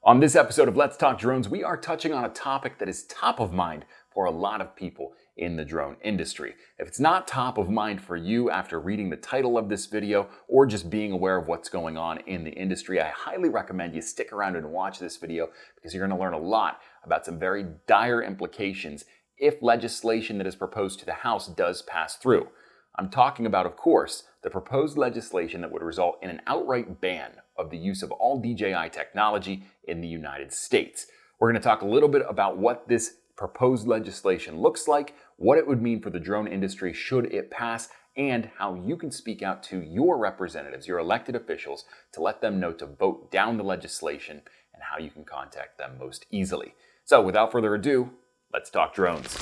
On this episode of Let's Talk Drones, we are touching on a topic that is top of mind for a lot of people in the drone industry. If it's not top of mind for you after reading the title of this video or just being aware of what's going on in the industry, I highly recommend you stick around and watch this video because you're going to learn a lot about some very dire implications if legislation that is proposed to the House does pass through. I'm talking about, of course, the proposed legislation that would result in an outright ban of the use of all DJI technology in the United States. We're going to talk a little bit about what this proposed legislation looks like, what it would mean for the drone industry should it pass, and how you can speak out to your representatives, your elected officials, to let them know to vote down the legislation and how you can contact them most easily. So without further ado, let's talk drones.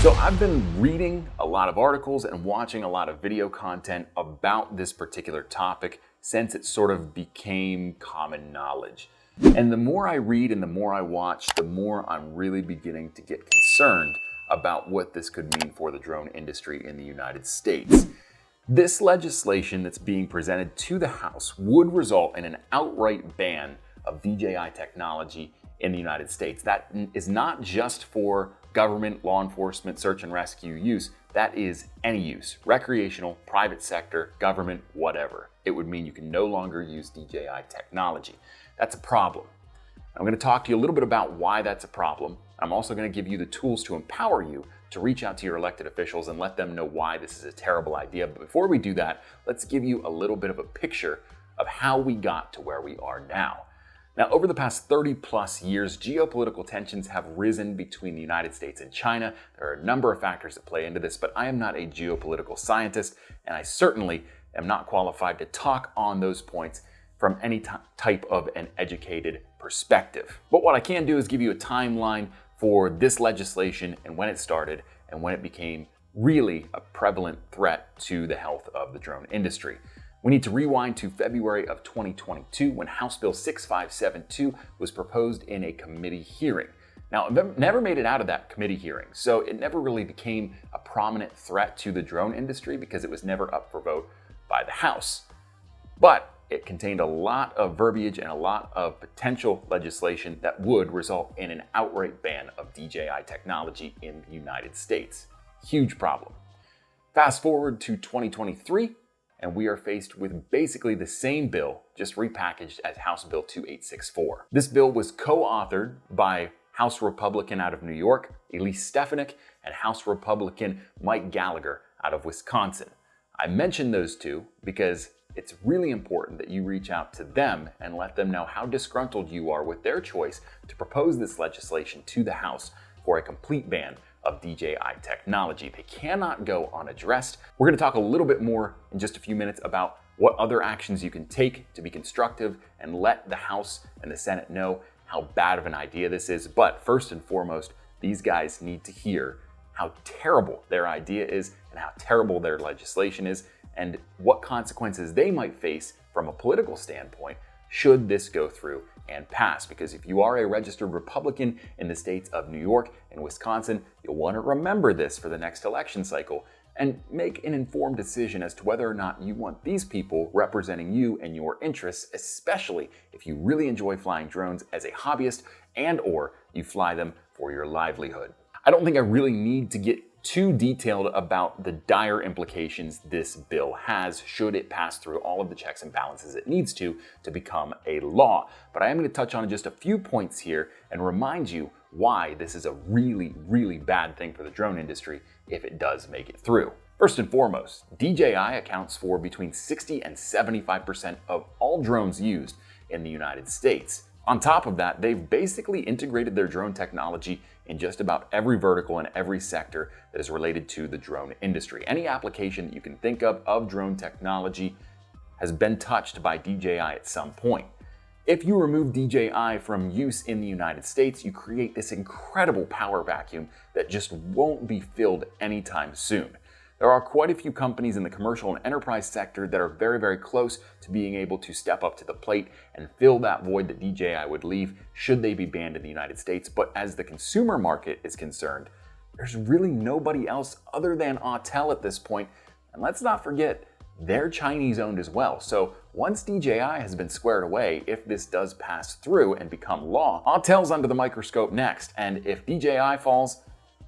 So I've been reading a lot of articles and watching a lot of video content about this particular topic since it sort of became common knowledge. And the more I read and the more I watch, the more I'm really beginning to get concerned about what this could mean for the drone industry in the United States. This legislation that's being presented to the House would result in an outright ban of DJI technology in the United States. That is not just for government, law enforcement, search and rescue use. That is any use, recreational, private sector, government, whatever. It would mean you can no longer use DJI technology. That's a problem. I'm going to talk to you a little bit about why that's a problem. I'm also going to give you the tools to empower you to reach out to your elected officials and let them know why this is a terrible idea. But before we do that, let's give you a little bit of a picture of how we got to where we are now. Now, over the past 30 plus years, geopolitical tensions have risen between the United States and China. There are a number of factors that play into this, but I am not a geopolitical scientist, and I certainly am not qualified to talk on those points from any type of an educated perspective. But what I can do is give you a timeline for this legislation and when it started and when it became really a prevalent threat to the health of the drone industry. We need to rewind to February of 2022 when House Bill 6572 was proposed in a committee hearing. Now, it never made it out of that committee hearing, so it never really became a prominent threat to the drone industry because it was never up for vote by the House. But it contained a lot of verbiage and a lot of potential legislation that would result in an outright ban of DJI technology in the United States. Huge problem. Fast forward to 2023, and we are faced with basically the same bill, just repackaged as House Bill 2864. This bill was co-authored by House Republican out of New York, Elise Stefanik, and House Republican Mike Gallagher out of Wisconsin. I mention those two because it's really important that you reach out to them and let them know how disgruntled you are with their choice to propose this legislation to the House for a complete ban of DJI technology. They cannot go unaddressed. We're going to talk a little bit more in just a few minutes about what other actions you can take to be constructive and let the House and the Senate know how bad of an idea this is. But first and foremost, these guys need to hear how terrible their idea is and how terrible their legislation is and what consequences they might face from a political standpoint should this go through and pass. Because if you are a registered Republican in the states of New York and Wisconsin, you'll want to remember this for the next election cycle and make an informed decision as to whether or not you want these people representing you and your interests, especially if you really enjoy flying drones as a hobbyist and or you fly them for your livelihood. I don't think I really need to get too detailed about the dire implications this bill has should it pass through all of the checks and balances it needs to become a law. But I am going to touch on just a few points here and remind you why this is a really, really bad thing for the drone industry if it does make it through. First and foremost, DJI accounts for between 60 and 75% of all drones used in the United States. On top of that, they've basically integrated their drone technology in just about every vertical and every sector that is related to the drone industry. Any application that you can think of drone technology has been touched by DJI at some point. If you remove DJI from use in the United States, you create this incredible power vacuum that just won't be filled anytime soon. There are quite a few companies in the commercial and enterprise sector that are very, very close to being able to step up to the plate and fill that void that DJI would leave should they be banned in the United States. But as the consumer market is concerned, there's really nobody else other than Autel at this point And let's not forget, they're Chinese owned as well. So once DJI has been squared away, if this does pass through and become law, Autel's under the microscope next. And if DJI falls,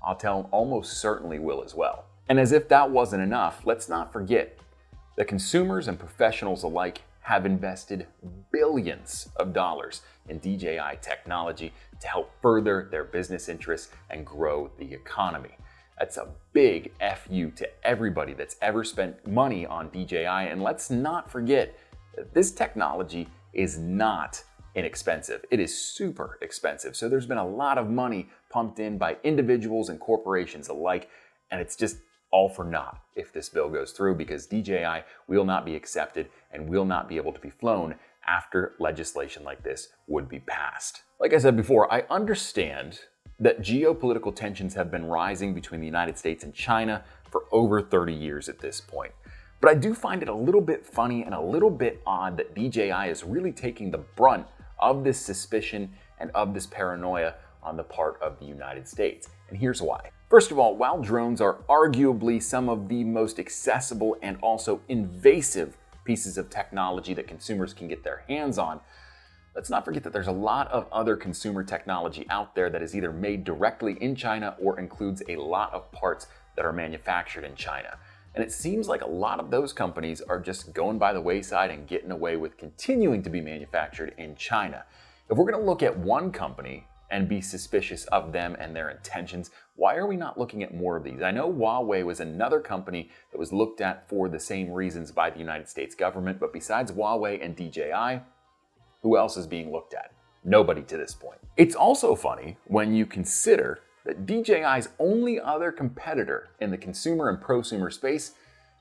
Autel almost certainly will as well. And as if that wasn't enough, let's not forget that consumers and professionals alike have invested billions of dollars in DJI technology to help further their business interests and grow the economy. That's a big FU to everybody that's ever spent money on DJI. And let's not forget that this technology is not inexpensive. It is super expensive. So there's been a lot of money pumped in by individuals and corporations alike, and it's just all for naught if this bill goes through, because DJI will not be accepted and will not be able to be flown after legislation like this would be passed. Like I said before, I understand that geopolitical tensions have been rising between the United States and China for over 30 years at this point. But I do find it a little bit funny and a little bit odd that DJI is really taking the brunt of this suspicion and of this paranoia on the part of the United States. And here's why. First of all, while drones are arguably some of the most accessible and also invasive pieces of technology that consumers can get their hands on, let's not forget that there's a lot of other consumer technology out there that is either made directly in China or includes a lot of parts that are manufactured in China. And it seems like a lot of those companies are just going by the wayside and getting away with continuing to be manufactured in China. If we're going to look at one company and be suspicious of them and their intentions, why are we not looking at more of these? I know Huawei was another company that was looked at for the same reasons by the United States government, but besides Huawei and DJI, who else is being looked at? Nobody to this point. It's also funny when you consider that DJI's only other competitor in the consumer and prosumer space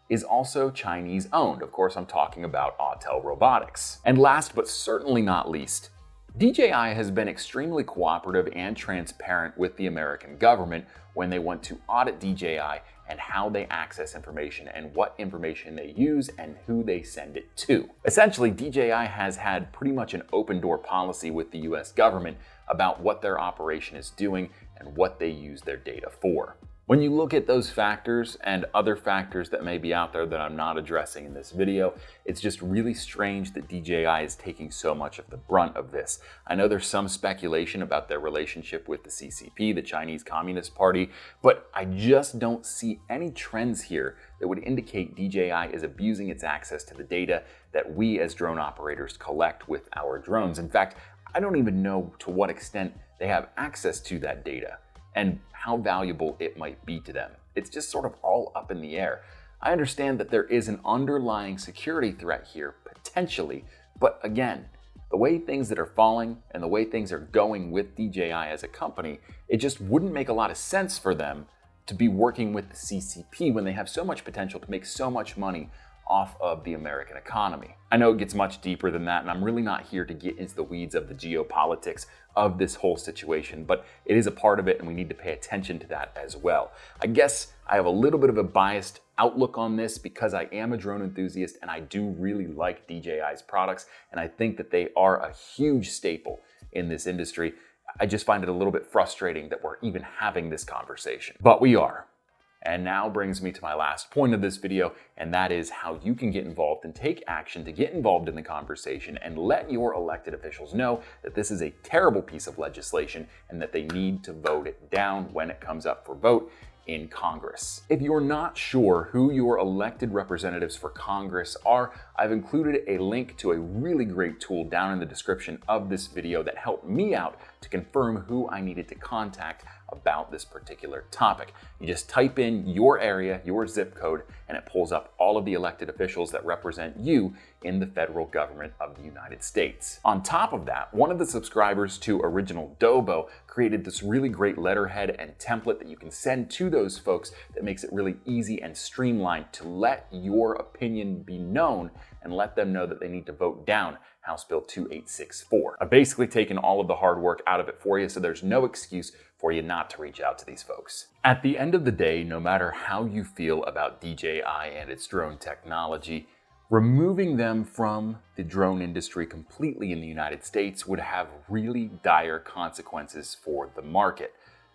is also Chinese owned. Of course, I'm talking about Autel Robotics. And last but certainly not least, DJI has been extremely cooperative and transparent with the American government when they want to audit DJI and how they access information and what information they use and who they send it to. Essentially, DJI has had pretty much an open door policy with the US government about what their operation is doing and what they use their data for. When you look at those factors and other factors that may be out there that I'm not addressing in this video, it's just really strange that DJI is taking so much of the brunt of this. I know there's some speculation about their relationship with the CCP, the Chinese Communist Party, but I just don't see any trends here that would indicate DJI is abusing its access to the data that we as drone operators collect with our drones. In fact, I don't even know to what extent they have access to that data and how valuable it might be to them. It's just sort of all up in the air. I understand that there is an underlying security threat here, potentially, but again, the way things that are falling and the way things are going with DJI as a company, it just wouldn't make a lot of sense for them to be working with the CCP when they have so much potential to make so much money off of the American economy. I know it gets much deeper than that, and I'm really not here to get into the weeds of the geopolitics of this whole situation, but it is a part of it and we need to pay attention to that as well. I guess I have a little bit of a biased outlook on this because I am a drone enthusiast and I do really like DJI's products, and I think that they are a huge staple in this industry. I just find it a little bit frustrating that we're even having this conversation, but we are. And now brings me to my last point of this video, and that is how you can get involved and take action to get involved in the conversation and let your elected officials know that this is a terrible piece of legislation and that they need to vote it down when it comes up for vote in Congress. If you're not sure who your elected representatives for Congress are, I've included a link to a really great tool down in the description of this video that helped me out to confirm who I needed to contact about this particular topic. You just type in your area, your zip code, and it pulls up all of the elected officials that represent you in the federal government of the United States. On top of that, one of the subscribers to Original Dobo created this really great letterhead and template that you can send to those folks that makes it really easy and streamlined to let your opinion be known and let them know that they need to vote down House Bill 2864. I've basically taken all of the hard work out of it for you, so there's no excuse for you not to reach out to these folks. At the end of the day, no matter how you feel about DJI and its drone technology, removing them from the drone industry completely in the United States would have really dire consequences for the market.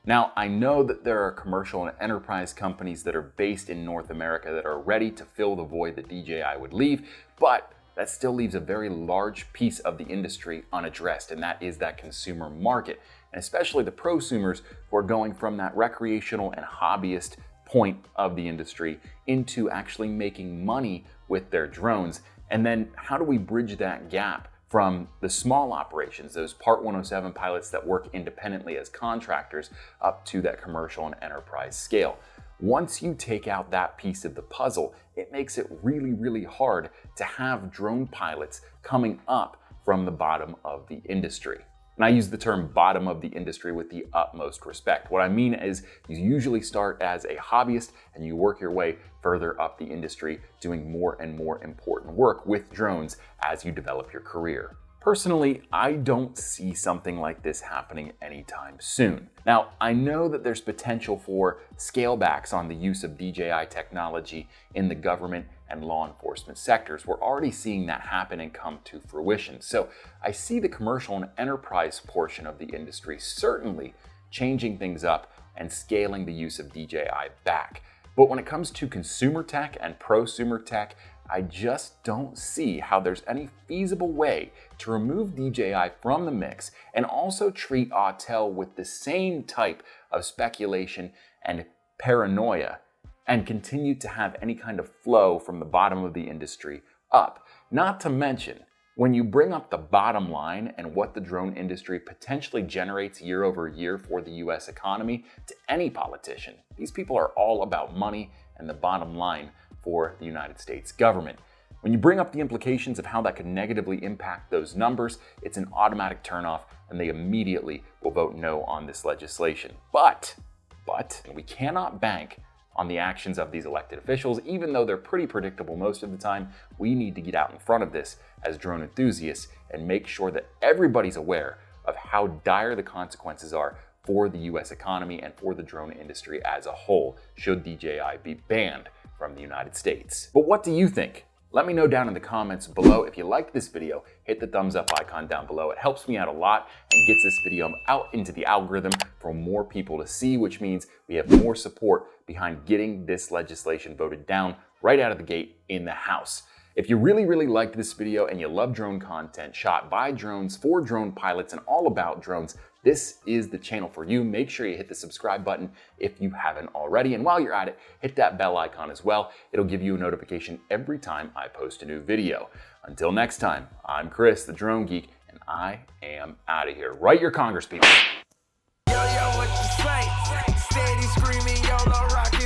Now, I know that there are commercial and enterprise companies that are based in North America that are ready to fill the void that DJI would leave, but that still leaves a very large piece of the industry unaddressed, and that is that consumer market, and especially the prosumers who are going from that recreational and hobbyist point of the industry into actually making money with their drones. And then how do we bridge that gap from the small operations, those Part 107 pilots that work independently as contractors, up to that commercial and enterprise scale? Once you take out that piece of the puzzle, it makes it really, really hard to have drone pilots coming up from the bottom of the industry. And I use the term bottom of the industry with the utmost respect. What I mean is you usually start as a hobbyist and you work your way further up the industry, doing more and more important work with drones as you develop your career. Personally, I don't see something like this happening anytime soon. Now, I know that there's potential for scalebacks on the use of DJI technology in the government and law enforcement sectors. We're already seeing that happen and come to fruition. So I see the commercial and enterprise portion of the industry certainly changing things up and scaling the use of DJI back. But when it comes to consumer tech and prosumer tech, I just don't see how there's any feasible way to remove DJI from the mix and also treat Autel with the same type of speculation and paranoia and continue to have any kind of flow from the bottom of the industry up. Not to mention, when you bring up the bottom line and what the drone industry potentially generates year over year for the US economy to any politician, these people are all about money and the bottom line for the United States government. When you bring up the implications of how that could negatively impact those numbers, it's an automatic turnoff and they immediately will vote no on this legislation. But we cannot bank on the actions of these elected officials, even though they're pretty predictable most of the time. We need to get out in front of this as drone enthusiasts and make sure that everybody's aware of how dire the consequences are for the US economy and for the drone industry as a whole, should DJI be banned from the United States. But what do you think? Let me know down in the comments below. If you liked this video, hit the thumbs up icon down below. It helps me out a lot and gets this video out into the algorithm for more people to see, which means we have more support behind getting this legislation voted down right out of the gate in the House. If you really, really liked this video and you love drone content shot by drones for drone pilots and all about drones, this is the channel for you. Make sure you hit the subscribe button if you haven't already. And while you're at it, hit that bell icon as well. It'll give you a notification every time I post a new video. Until next time, I'm Chris, the Drone Geek, and I am out of here. Write your congresspeople. Yo, what you say? Steady screaming, YOLO rock.